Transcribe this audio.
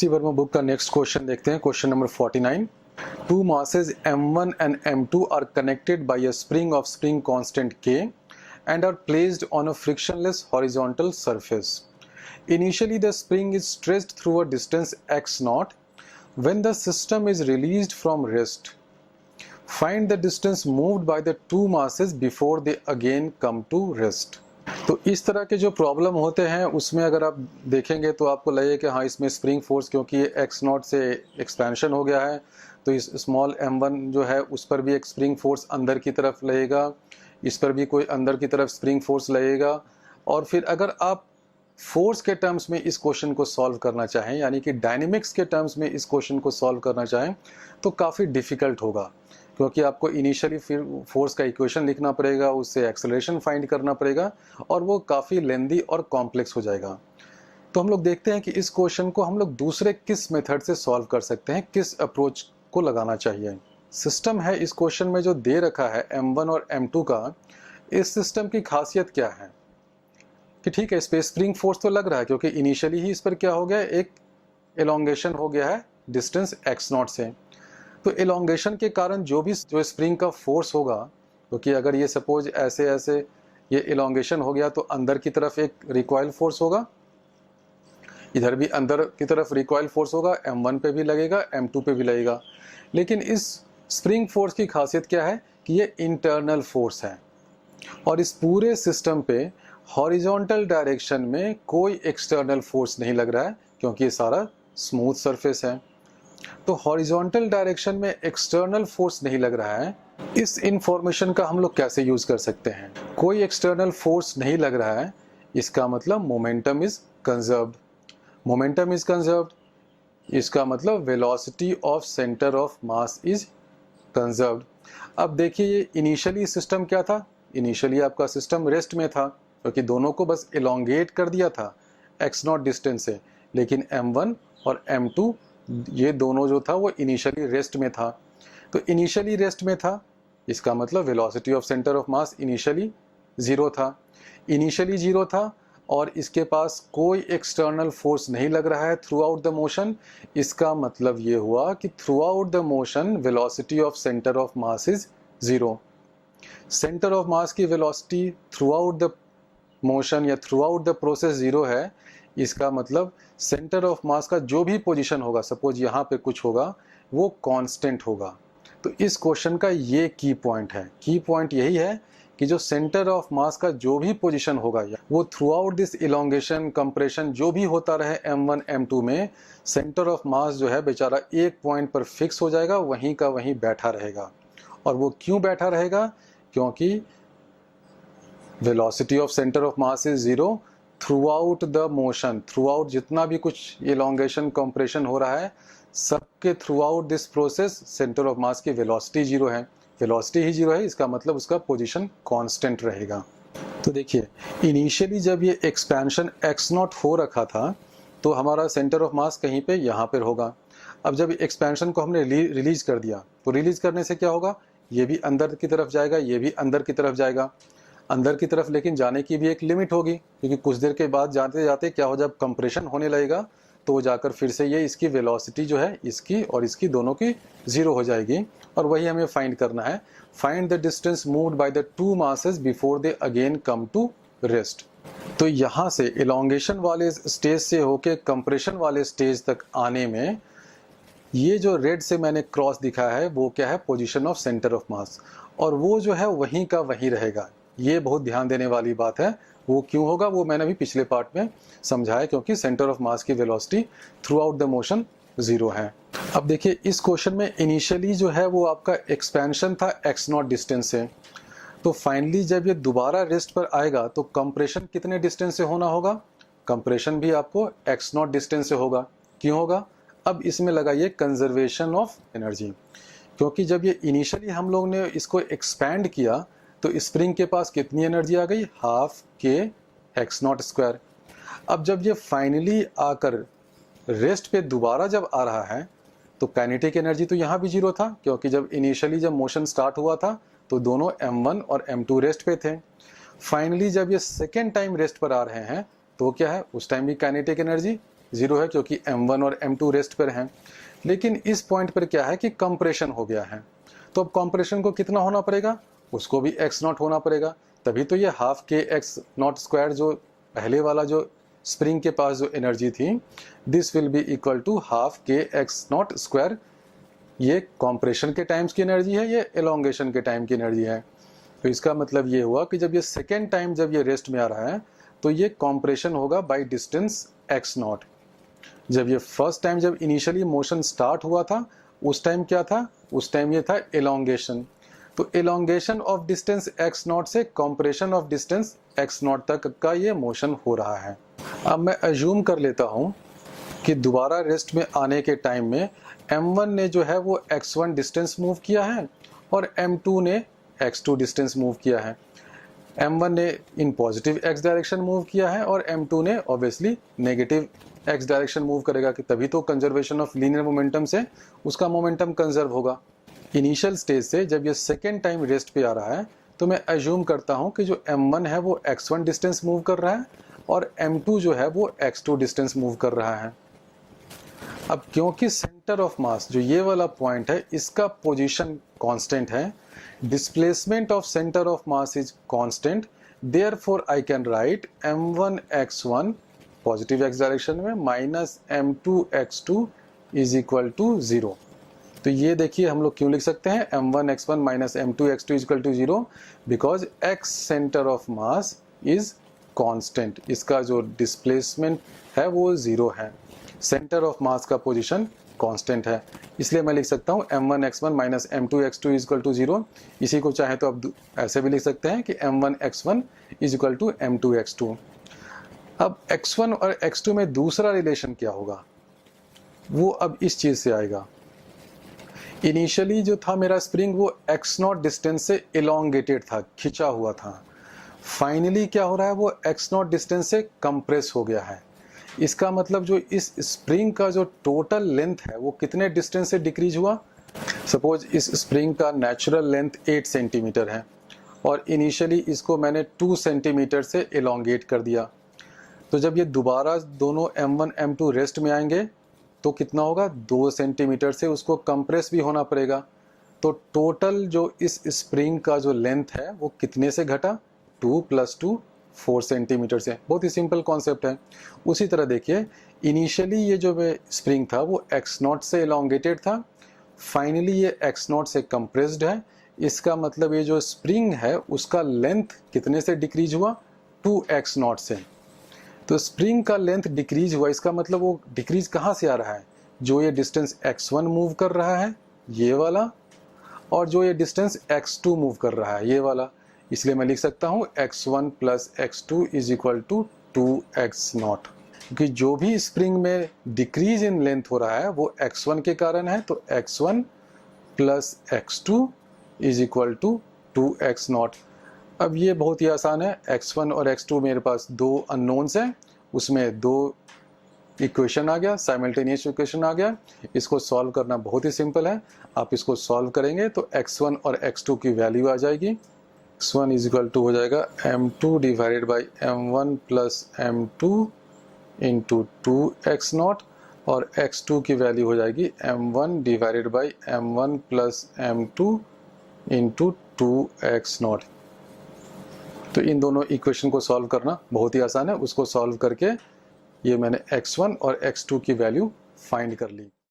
SC Verma book का next question देखते हैं। Question number 49। Two masses m1 and m2 are connected by a spring of spring constant k and are placed on a frictionless horizontal surface. Initially the spring is stretched through a distance x naught. When the system is released from rest, find the distance moved by the two masses before they again come to rest. तो इस तरह के जो problem होते हैं उसमें अगर आप देखेंगे तो आपको लगेगा कि हाँ इसमें स्प्रिंग फोर्स, क्योंकि ये एक्स नॉट से एक्सपेंशन हो गया है तो इस स्मॉल m1 जो है उस पर भी एक स्प्रिंग फोर्स अंदर की तरफ लगेगा, इस पर भी कोई अंदर की तरफ स्प्रिंग फोर्स लगेगा। और फिर अगर आप फोर्स के टर्म्स में इस क्वेश्चन को सॉल्व करना चाहें, यानी कि डायनेमिक्स के टर्म्स में इस क्वेश्चन को सॉल्व करना चाहें तो काफ़ी डिफ़िकल्ट होगा, क्योंकि आपको इनिशियली फिर फोर्स का इक्वेशन लिखना पड़ेगा, उससे एक्सेलरेशन फाइंड करना पड़ेगा और वो काफ़ी लेंदी और कॉम्प्लेक्स हो जाएगा। तो हम लोग देखते हैं कि इस क्वेश्चन को हम लोग दूसरे किस मेथड से सॉल्व कर सकते हैं, किस अप्रोच को लगाना चाहिए। सिस्टम है इस क्वेश्चन में जो दे रखा है m1 और m2 का, इस सिस्टम की खासियत क्या है कि ठीक है इस पे स्प्रिंग फोर्स तो लग रहा है, क्योंकि इनिशियली ही इस पर क्या हो गया, एक एलोंगेशन हो गया है डिस्टेंस x नॉट से। तो एलोंगेशन के कारण जो स्प्रिंग का फोर्स होगा, क्योंकि अगर ये सपोज ऐसे ऐसे ये एलोंगेशन हो गया तो अंदर की तरफ एक रिकॉइल फोर्स होगा, इधर भी अंदर की तरफ रिकॉइल फोर्स होगा, m1 पे भी लगेगा, m2 पे भी लगेगा। लेकिन इस स्प्रिंग फोर्स की खासियत क्या है कि ये इंटरनल फोर्स है और इस पूरे सिस्टम पे हॉरिजॉन्टल डायरेक्शन में कोई एक्सटर्नल फोर्स नहीं लग रहा है, क्योंकि ये सारा स्मूथ सरफेस है। तो हॉरिजॉन्टल डायरेक्शन में एक्सटर्नल फोर्स नहीं लग रहा है। इस इंफॉर्मेशन का हम लोग कैसे यूज कर सकते हैं? कोई एक्सटर्नल फोर्स नहीं लग रहा है, इसका मतलब momentum is conserved. Momentum is conserved, इसका मतलब velocity of centre of mass is conserved. अब देखिए ये इनिशियली सिस्टम क्या था, इनिशियली आपका सिस्टम रेस्ट में था, क्योंकि दोनों को बस एलोंगेट कर दिया था एक्स नॉट डिस्टेंस से। लेकिन m1 और m2 ये दोनों जो था वो इनिशियली रेस्ट में था। तो इनिशियली रेस्ट में था, इसका मतलब velocity of centre of mass initially zero था। इनिशियली ज़ीरो था और इसके पास कोई एक्सटर्नल फोर्स नहीं लग रहा है थ्रू आउट द मोशन। इसका मतलब ये हुआ कि throughout the motion velocity of centre of mass is zero. Centre of mass की velocity throughout the motion या throughout the process zero है। इसका मतलब सेंटर ऑफ मास का जो भी पोजीशन होगा, सपोज यहाँ पे कुछ होगा, वो कांस्टेंट होगा। तो इस क्वेश्चन का ये की पॉइंट है। की पॉइंट यही है कि जो सेंटर ऑफ मास का जो भी पोजीशन होगा वो through out this elongation compression जो भी होता रहे m1 m2 में, सेंटर ऑफ मास जो है बेचारा एक पॉइंट पर फिक्स हो जाएगा, वहीं का वहीं बैठा रहेगा। और वो क्यों बैठा रहेगा? क्योंकि velocity of centre of mass is zero through out the motion. Through out जितना भी कुछ इलोंगेशन कंप्रेशन हो रहा है, सबके through out this process centre of mass की वेलोसिटी ज़ीरो है। वेलोसिटी ही ज़ीरो है, इसका मतलब उसका पोजीशन कांस्टेंट रहेगा। तो देखिए इनिशियली जब ये एक्सपेंशन एक्स नॉट हो रखा था तो हमारा सेंटर ऑफ मास कहीं पे यहाँ पर होगा। अब जब एक्सपेंशन को हमने रिलीज कर दिया तो रिलीज करने से क्या होगा, ये भी अंदर की तरफ जाएगा, ये भी अंदर की तरफ जाएगा। अंदर की तरफ लेकिन जाने की भी एक लिमिट होगी, क्योंकि कुछ देर के बाद जाते जाते क्या हो, जब कंप्रेशन होने लगेगा तो जाकर फिर से ये इसकी वेलोसिटी जो है इसकी और इसकी दोनों की ज़ीरो हो जाएगी। और वही हमें फाइंड करना है, find the distance moved by the two masses before they again come to rest. तो यहाँ से इलोंगेशन वाले स्टेज से होके कंप्रेशन वाले स्टेज तक आने में ये जो रेड से मैंने क्रॉस दिखा है वो क्या है, पोजीशन ऑफ सेंटर ऑफ मास, और वो जो है वहीं का वहीं रहेगा। ये बहुत ध्यान देने वाली बात है। वो क्यों होगा वो मैंने अभी पिछले पार्ट में समझाया, क्योंकि सेंटर ऑफ मास की velocity throughout the motion zero है। अब देखिए इस क्वेश्चन में इनिशियली जो है वो आपका एक्सपेंशन था एक्स नॉट डिस्टेंस से, तो फाइनली जब ये दोबारा रेस्ट पर आएगा तो कंप्रेशन कितने डिस्टेंस से होना होगा, कंप्रेशन भी आपको एक्स नॉट डिस्टेंस से होगा। क्यों होगा? अब इसमें लगाइए कंजर्वेशन ऑफ एनर्जी, क्योंकि जब ये इनिशियली हम लोग ने इसको एक्सपैंड किया तो स्प्रिंग के पास कितनी एनर्जी आ गई, half K X naught square. अब जब ये फाइनली आकर रेस्ट पे दोबारा जब आ रहा है तो काइनेटिक एनर्जी तो यहाँ भी जीरो था, क्योंकि जब इनिशियली जब मोशन स्टार्ट हुआ था तो दोनों m1 और m2 रेस्ट पे थे। फाइनली जब ये सेकेंड टाइम रेस्ट पर आ रहे हैं तो क्या है, उस टाइम भी काइनेटिक एनर्जी 0 है क्योंकि m1 और m2 रेस्ट पर हैं। लेकिन इस पॉइंट पर क्या है कि कंप्रेशन हो गया है, तो अब कंप्रेशन को कितना होना पड़ेगा, उसको भी x0 होना पड़ेगा, तभी तो ये half K X naught square जो पहले वाला जो स्प्रिंग के पास जो एनर्जी थी, this will be equal to half K X naught square. ये कॉम्प्रेशन के टाइम्स की एनर्जी है, ये एलोंगेशन के टाइम की एनर्जी है। तो इसका मतलब ये हुआ कि जब ये सेकेंड टाइम जब ये रेस्ट में आ रहा है तो ये कॉम्प्रेशन होगा बाय डिस्टेंस एक्स नॉट। जब ये फर्स्ट टाइम जब इनिशियली मोशन स्टार्ट हुआ था उस टाइम क्या था, उस टाइम ये था एलोंगेशन। तो elongation of distance x naught से compression of distance x naught तक का ये मोशन हो रहा है। अब मैं अज्यूम कर लेता हूँ कि दोबारा रेस्ट में आने के टाइम में m1 ने जो है वो x1 डिस्टेंस मूव किया है और m2 ने x2 डिस्टेंस मूव किया है। m1 ने in positive x direction move किया है और m2 ने obviously negative x direction move करेगा, कि तभी तो कंजर्वेशन ऑफ लीनियर मोमेंटम से उसका मोमेंटम कंजर्व होगा। इनिशियल स्टेज से जब ये सेकेंड टाइम रेस्ट पे आ रहा है तो मैं अज्यूम करता हूँ कि जो m1 है वो x1 डिस्टेंस मूव कर रहा है और m2 जो है वो x2 डिस्टेंस मूव कर रहा है। अब क्योंकि सेंटर ऑफ मास जो ये वाला पॉइंट है इसका पोजीशन कांस्टेंट है, displacement of centre of mass is constant, therefore I can write m1 x1 positive x direction में minus m2 x2 is equal to 0। तो ये देखिए हम लोग क्यों लिख सकते हैं m1 x1 minus m2 x2 is equal to 0, because x centre of mass is constant. इसका जो डिस्प्लेसमेंट है वो 0 है, सेंटर ऑफ मास का पोजीशन कांस्टेंट है, इसलिए मैं लिख सकता हूँ m1 x1 minus m2 x2 is equal to 0। इसी को चाहे तो अब ऐसे भी लिख सकते हैं कि m1 x1 is equal to m2 x2। अब x1 और x2 में दूसरा रिलेशन क्या होगा, वो अब इस चीज से आएगा। इनिशियली जो था मेरा स्प्रिंग वो x0 डिस्टेंस से एलोंगेटेड था, खिंचा हुआ था। फाइनली क्या हो रहा है, वो x0 डिस्टेंस से कंप्रेस हो गया है। इसका मतलब जो इस स्प्रिंग का जो टोटल लेंथ है वो कितने डिस्टेंस से डिक्रीज हुआ। सपोज इस स्प्रिंग का नेचुरल लेंथ 8 सेंटीमीटर है और इनिशियली इसको मैंने 2 सेंटीमीटर से एलोंगेट कर दिया। तो जब ये दोबारा दोनों m1 m2 रेस्ट में आएंगे तो कितना होगा, 2 सेंटीमीटर से उसको कंप्रेस भी होना पड़ेगा। तो टोटल जो इस स्प्रिंग का जो लेंथ है वो कितने से घटा, 2 + 2 4 सेंटीमीटर से। बहुत ही सिंपल कॉन्सेप्ट है। उसी तरह देखिए इनिशियली ये जो स्प्रिंग था वो x0 से एलोंगेटेड था, फाइनली ये x0 से कंप्रेस्ड है। इसका मतलब ये जो स्प्रिंग है उसका लेंथ कितने से डिक्रीज हुआ, 2x0 से। तो स्प्रिंग का लेंथ डिक्रीज हुआ, इसका मतलब वो डिक्रीज कहाँ से आ रहा है, जो ये डिस्टेंस x1 मूव कर रहा है ये वाला, और जो ये डिस्टेंस x2 मूव कर रहा है ये वाला। इसलिए मैं लिख सकता हूँ x1 + x2 is equal to 2x0, क्योंकि जो भी स्प्रिंग में डिक्रीज इन लेंथ हो रहा है वो x1 के कारण है। तो x1 + x2 is equal to 2x0। अब ये बहुत ही आसान है, x1 और x2 मेरे पास 2 अननोन्स हैं, उसमें 2 इक्वेशन आ गया, साइमल्टेनियस इक्वेशन आ गया। इसको सॉल्व करना बहुत ही सिंपल है। आप इसको सॉल्व करेंगे तो x1 और x2 की वैल्यू आ जाएगी। x1 इज इक्वल टू हो जाएगा m2 divided by m1 + m2 into 2x0 और x2 की वैल्यू हो जाएगी m1 divided by m1 + m2 into 2x0। तो इन दोनों इक्वेशन को सॉल्व करना बहुत ही आसान है। उसको सॉल्व करके ये मैंने x1 और x2 की वैल्यू फाइंड कर ली।